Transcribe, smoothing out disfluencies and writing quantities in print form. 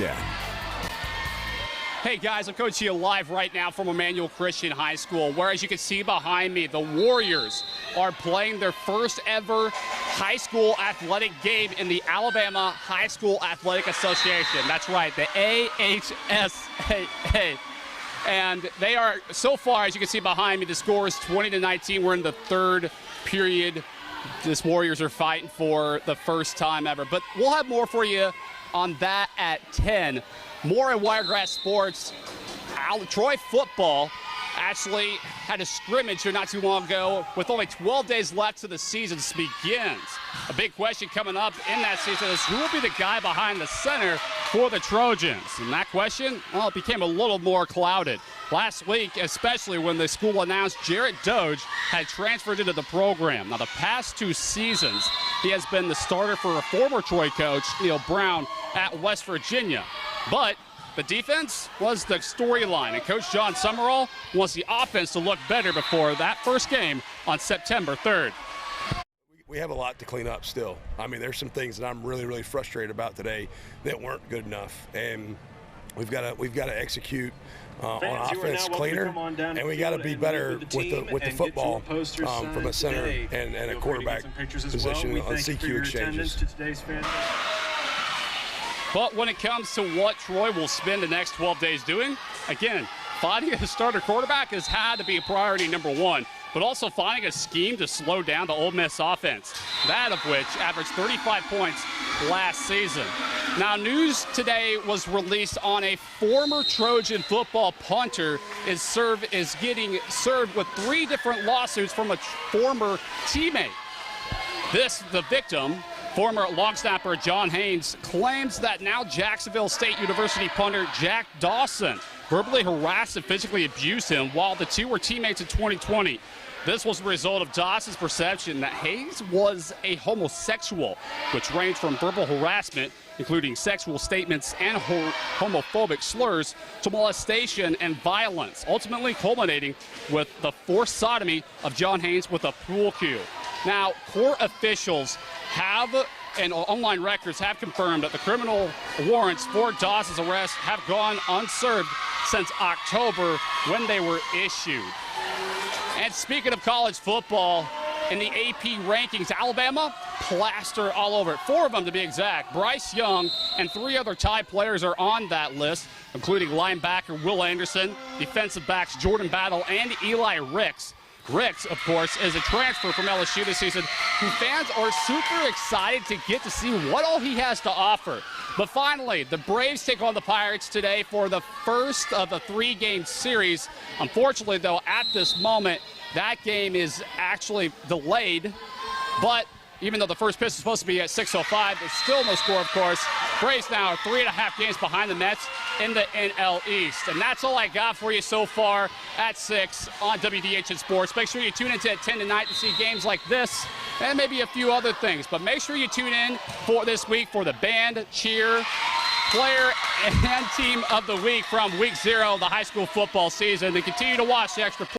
Yeah. Hey guys, I'm coaching you live right now from Emanuel Christian High School, where as you can see behind me, the Warriors are playing their first ever high school athletic game in the Alabama High School Athletic Association. That's right, the AHSAA. And they are, so far, as you can see behind me, the score is 20-19. We're in the third period. This Warriors are fighting for the first time ever. But we'll have more for you on that at 10. More in Wiregrass Sports. Troy football actually had a scrimmage here not too long ago with only 12 days left to the season begins. A big question coming up in that season is who will be the guy behind the center for the Trojans? And that question, well, it became a little more clouded last week, especially when the school announced Jarrett Doge had transferred into the program. Now, the past two seasons, he has been the starter for a former Troy coach, Neil Brown, at West Virginia. But the defense was the storyline, and Coach John Summerall wants the offense to look better before that first game on September 3rd. We have a lot to clean up still. I mean, there's some things that I'm really frustrated about today that weren't good enough, and we've got to execute on offense cleaner, and we got to be better with the football from a center and a quarterback position on CQ exchanges. But when it comes to what Troy will spend the next 12 days doing, again, finding a starter quarterback has had to be priority number one, but also finding a scheme to slow down the Ole Miss offense, that of which averaged 35 points last season. Now, news today was released on a former Trojan football punter is getting served with 3 different lawsuits from a former teammate. The victim, former long snapper John Haynes, claims that now Jacksonville State University punter Jack Dawson verbally harassed and physically abused him while the two were teammates in 2020. This was a result of Dawson's perception that Haynes was a homosexual, which ranged from verbal harassment, including sexual statements and homophobic slurs, to molestation and violence, ultimately culminating with the forced sodomy of John Haynes with a pool cue. Now, court officials and online records have confirmed that the criminal warrants for Dawson's arrest have gone unserved since October when they were issued. And speaking of college football, in the AP rankings, Alabama, plaster all over it. 4 of them to be exact. Bryce Young and 3 other Tide players are on that list, including linebacker Will Anderson, defensive backs Jordan Battle, and Eli Ricks. Ricks, of course, is a transfer from LSU this season who fans are super excited to get to see what all he has to offer. But finally, the Braves take on the Pirates today for the first of a 3-game series. Unfortunately, though, at this moment, that game is actually delayed. But even though the first pitch is supposed to be at 6:05, there's still no score, of course. Braves now are 3.5 games behind the Mets in the NL East. And that's all I got for you so far at 6 on WDHN Sports. Make sure you tune into at 10 tonight to see games like this and maybe a few other things. But make sure you tune in for this week for the band, cheer, player, and team of the week from week 0 of the high school football season. And continue to watch the Extra